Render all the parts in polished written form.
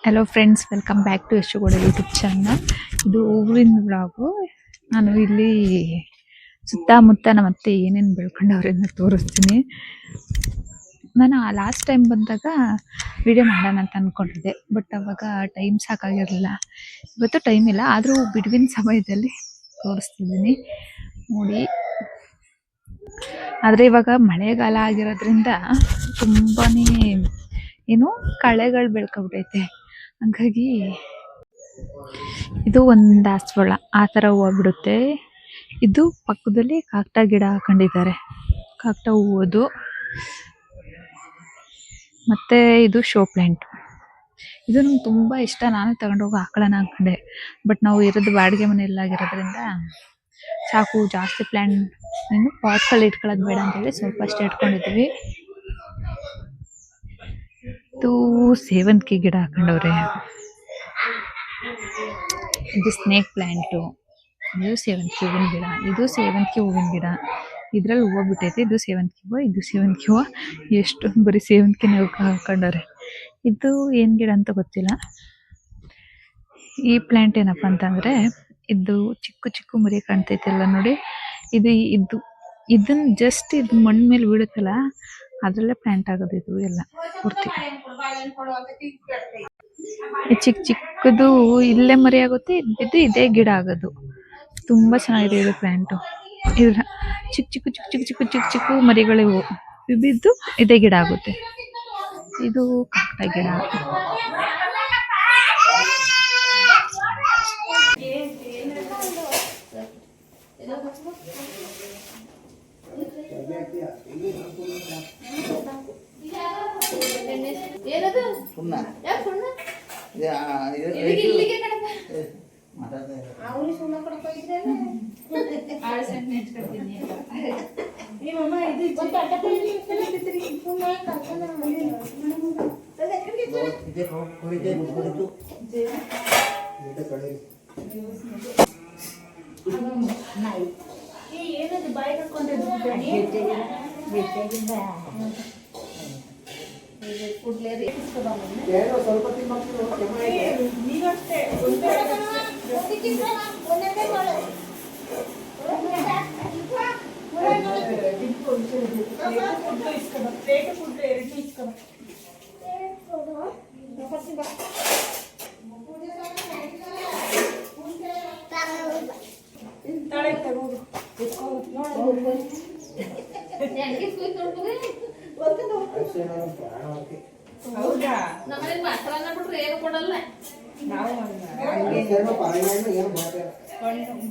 Hello friends, welcome back to Yashogowda YouTube channel. ಇದು ಊರಿನ blog. ನಾನು ಇಲ್ಲಿ ಸುತ್ತಮುತ್ತ ನಮ್ಮ ಅತ್ತೆ ಏನೇನು ಬೆಳ್ಕೊಂಡವ್ರನ್ನ ತೋರಿಸ್ತೀನಿ. ನಾನು ಲಾಸ್ಟ್ ಟೈಮ್ ಬಂದಾಗ ವಿಡಿಯೋ ಮಾಡೋಣ ಅಂತ ಅಂದ್ಕೊಂಡಿದ್ದೆ, ಬಟ್ ಅವಾಗ ಟೈಮ್ ಸಾಕಾಗಿರಲಿಲ್ಲ. ಇವತ್ತು ಟೈಮ್ ಇಲ್ಲ, ಆದರೂ ಬಿಡುವಿನ ಸಮಯದಲ್ಲಿ ತೋರಿಸ್ತಿದ್ದೀನಿ ನೋಡಿ. ಆದರೆ ಇವಾಗ ಮಳೆಗಾಲ ಆಗಿರೋದ್ರಿಂದ ತುಂಬಾ ಏನು ಕಳೆಗಳು ಬೆಳ್ಕೊಬಿಟ್ಟೈತೆ. ಹಂಗಾಗಿ ಇದು ಒಂದು ದಾಸವಾಳ ಆ ಥರ ಹೂವು ಬಿಡುತ್ತೆ. ಇದು ಪಕ್ಕದಲ್ಲಿ ಕಾಕಡ ಗಿಡ ಹಾಕೊಂಡಿದ್ದಾರೆ, ಕಾಕಡ ಹೂವದು. ಮತ್ತೆ ಇದು ಶೋ ಪ್ಲಾಂಟ್. ಇದು ನಂಗೆ ತುಂಬ ಇಷ್ಟ. ನಾನು ತಗೊಂಡೋಗಿ ಹಾಕೊಳ್ಳೋಣ ಅನ್ಕೊಂಡೆ, ಬಟ್ ನಾವು ಇರೋದು ಬಾಡಿಗೆ ಮನೆಯಲ್ಲಾಗಿರೋದ್ರಿಂದ ಸಾಕು, ಜಾಸ್ತಿ ಪ್ಲಾಂಟ್ ಇನ್ನು ಪಾಟ್ಗಳು ಇಟ್ಕೊಳ್ಳೋದು ಬೇಡ ಅಂತೇಳಿ ಸ್ವಲ್ಪ ಅಷ್ಟೇ ಇಟ್ಕೊಂಡಿದ್ವಿ. ಇದು ಸೇವಂತಿಗೆ ಗಿಡ ಹಾಕೊಂಡವ್ರೆ. ಇದು ಸ್ನೇಕ್ ಪ್ಲಾಂಟು. ಇದು ಸೇವಂತಿಗೆ ಹೂವಿನ ಗಿಡ. ಇದು ಸೇವಂತಿಗೆ ಹೂವಿನ ಗಿಡ. ಇದ್ರಲ್ಲಿ ಹೂವು ಬಿಟ್ಟೈತೆ. ಇದು ಸೇವಂತಿಗೆ ಹೂವು, ಇದು ಸೇವಂತಿಗೆ ಹೂವು. ಎಷ್ಟೊಂದು ಬರೀ ಸೇವಂತಿಗೆನೇ ಹಾಕೊಂಡವ್ರೆ. ಇದು ಏನು ಗಿಡ ಅಂತ ಗೊತ್ತಿಲ್ಲ. ಈ ಪ್ಲಾಂಟ್ ಏನಪ್ಪ ಅಂತಂದರೆ, ಇದು ಚಿಕ್ಕ ಚಿಕ್ಕ ಮರಿ ಕಾಣ್ತೈತೆಲ್ಲ ನೋಡಿ. ಇದನ್ನ ಜಸ್ಟ್ ಇದು ಮಣ್ಣು ಮೇಲೆ ಬೀಳುತ್ತಲ್ಲ, ಅದರಲ್ಲೇ ಪ್ಲಾಂಟ್ ಆಗೋದು ಇದು ಎಲ್ಲ ಪೂರ್ತಿ. ಚಿಕ್ಕ ಚಿಕ್ಕದು ಇಲ್ಲೇ ಮರಿ ಆಗುತ್ತೆ, ಇದು ಇದೇ ಗಿಡ ಆಗೋದು. ತುಂಬ ಚೆನ್ನಾಗಿದೆ ಇದು ಪ್ಲಾಂಟು. ಇದ್ರ ಚಿಕ್ಕ ಚಿಕ್ಕ ಚಿಕ್ಕ ಚಿಕ್ಕ ಚಿಕ್ಕ ಚಿಕ್ಕ ಚಿಕ್ಕ ಮರಿಗಳಿವು ಬಿದ್ದು ಇದೇ ಗಿಡ ಆಗುತ್ತೆ. ಇದು ಕಾಕಡ ಗಿಡ.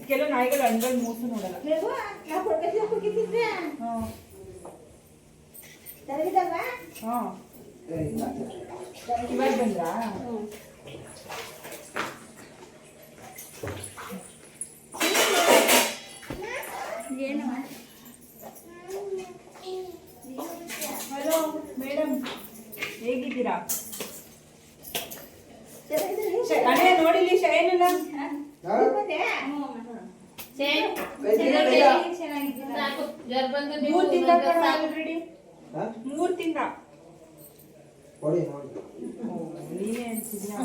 ಕೆಲವು ನಾಯಿಗಳು ಅಂಗಡಿ ಮೂಸು ನೋಡಲ್ಲ. ಇವಾಗ ಬಂದ್ರಾ? ಹಲೋ ಮೇಡಮ್, ಹೇಗಿದ್ದೀರಾ? ಅಣ್ಣ ನೋಡಿಲಿ ಶೈನಲ್ಲ. ಮೂರ್ ತಿಂಗಳ ನೀವೇ ಅನ್ಸಿದ್ಯಾ?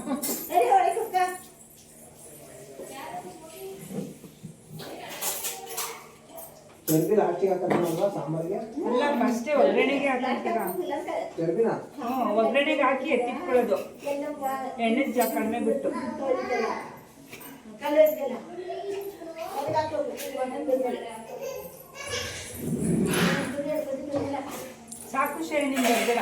ಅಲ್ಲ, ಫಸ್ಟೇ ಒಗ್ಗರಣೆಗೆ ಹಾಕ್ತೀರಾ? ಒಗ್ಗರಣೆಗೆ ಹಾಕಿ ಎತ್ತಿಟ್ಕೊಳ್ಳೋದು, ಎಣ್ಣೆ ಕಡಿಮೆ ಬಿಟ್ಟು. ಸಾಕು ಶೇಣಿ, ನಿಮ್ಗೆ ಬರ್ಬೇಡ.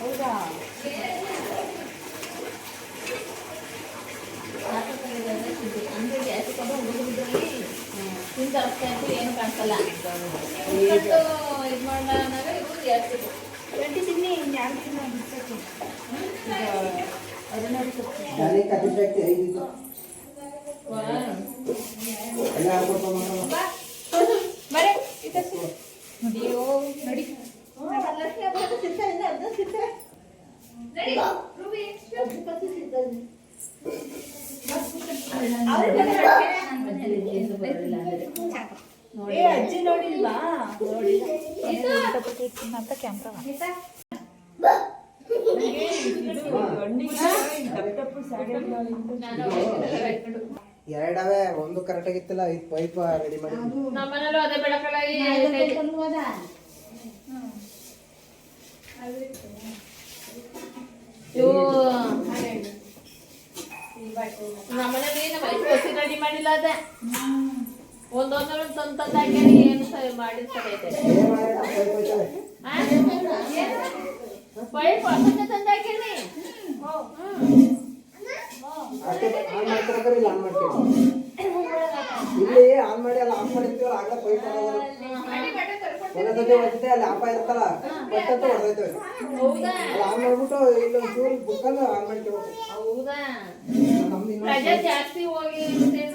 ಹೌದಾ? ಏನು ಕಾಣಿಸಲ್ಲ. ಇದು ಗಂಟೆ ತಿನ್ನಿ, ಯಾರು ತಿನ್ನ ಬಿಡ್ಸಕ್ಕೆ. ಬರೇ ನಡಿಯೋ ನಡಿ. ಏ ಅಜ್ಜಿ ನೋಡಿಲ್ವಾ? ಅಂತ ಕ್ಯಾಮ್ರಾ ಎರಡವೇ ಒಂದು ಕರೆಕ್ಟ್ ಆಗಿತ್ತಲ್ಲ ಇದು ಪೈಪ್ ರೆಡಿ ಮಾಡಿ ನಮ್ಮನೇಲೂ ಅದೇ ಬೆಳಕಲ್ಲ ನಮ್ಮನೇಲಿ ನಮ್ಮ ಐದು ರೆಡಿ ಮಾಡಿಲ್ಲ ಅದೇ ಒಂದೊಂದು ತಂದಾಕಿ ಏನು ಮಾಡಿರ್ತಾರೆ ಪೈಪ್ ಹೊಸಕ್ಕೆ ತಂದಾಕೇನಿ ಇಲ್ಲಿ ಆನ್ ಮಾಡಿ ಅಲ್ಲ ಆಫ್ ಮಾಡಿರ್ತೀವಲ್ಲ ಆಗ್ಲೇ ಪೈಪ್ ಒಂದೊಂದೇ ಹೊಡಿತೆ ಅಲ್ಲಿ ಆಪ ಇರುತ್ತಲ್ಲ ಬಟ್ಟಂತ ಹೊಡೆದೈತವೆ ಹೌದಾ ಅಲ್ಲಿ ಆನ್ ಮಾಡ್ಬಿಟ್ಟು ಇಲ್ಲಿ ಒಂಚೂರು ಬುಕ್ಕಲ್ಲಿ ಆನ್ ಮಾಡ್ಕೋಬೇಕು. ಹೌದಾ ನಮ್ದು ರಜೆ ಜಾಸ್ತಿ ಹೋಗಿ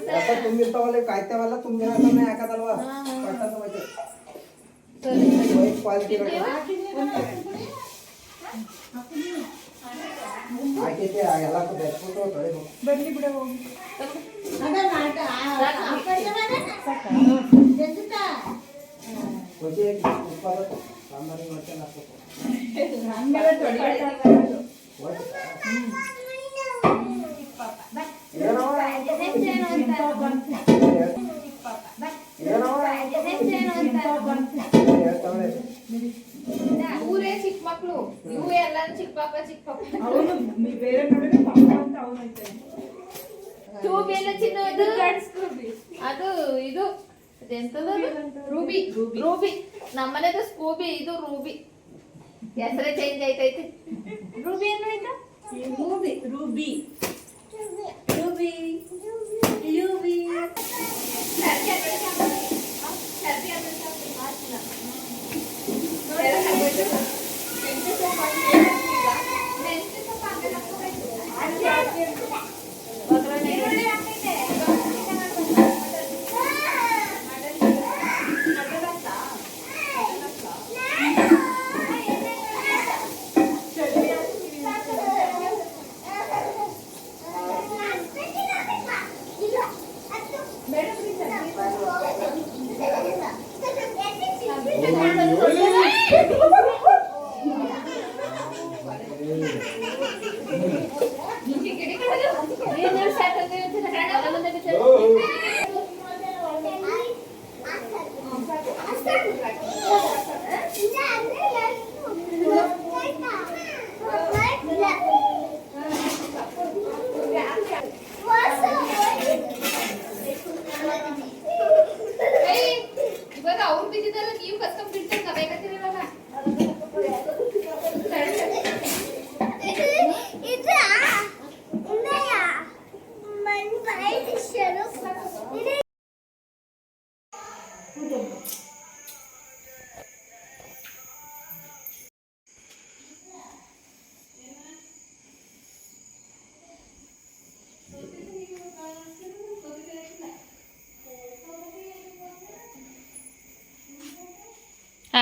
ರೊಕ್ಕ ತುಂಬಿರ್ತಾವಲ್ಲ ಕಾಯ್ತಾವಲ್ಲ ತುಂಬಿರಕಮ್ಮೆ ಹಾಕದಲ್ವಾ ಬಟ್ಟಂತ ಹೋಯ್ತವೆ ಪೈಪ್ ಕ್ವಾಲಿಟಿ ಹಾಕೈತೆ ಎಲ್ಲಕ್ಕೂ ಬೆಚ್ಬಿಟ್ಟು ತೊಳಿಬೇಕು. ಬನ್ನಿ ಬಿಡ ಹೋಗಿ ರುಚಿ ಉಪ್ಪ ಸಾಂಬಾರಿಗೆ ಮತ್ತೆ ಹಾಕ್ಬೇಕು. ಊರೇ ಚಿಕ್ಕ ಮಕ್ಳು ಇವು ಎಲ್ಲ ಚಿಕ್ಕ ಪಾಪ ಬೇರೆ ಕಡೆ ಪಾಪ ಅಂತ ಅವನೈತೆ ಟ್ಯೂಬ್ ಎಲ್ಲ ಚಿನ್ನದು ಅದು ಇದು ಅದೆಂತದ ರೂಬಿ ರೂಬಿ ನಮ್ಮನೆದು ಸ್ಕೂಬಿ ಇದು ರೂಬಿ ಹೆಸರೇ ಚೇಂಜ್ ಆಯ್ತೈತೆ ರೂಬಿ ಏನು ಆಯ್ತಾ Ruby Ruby Ruby Ruby Really?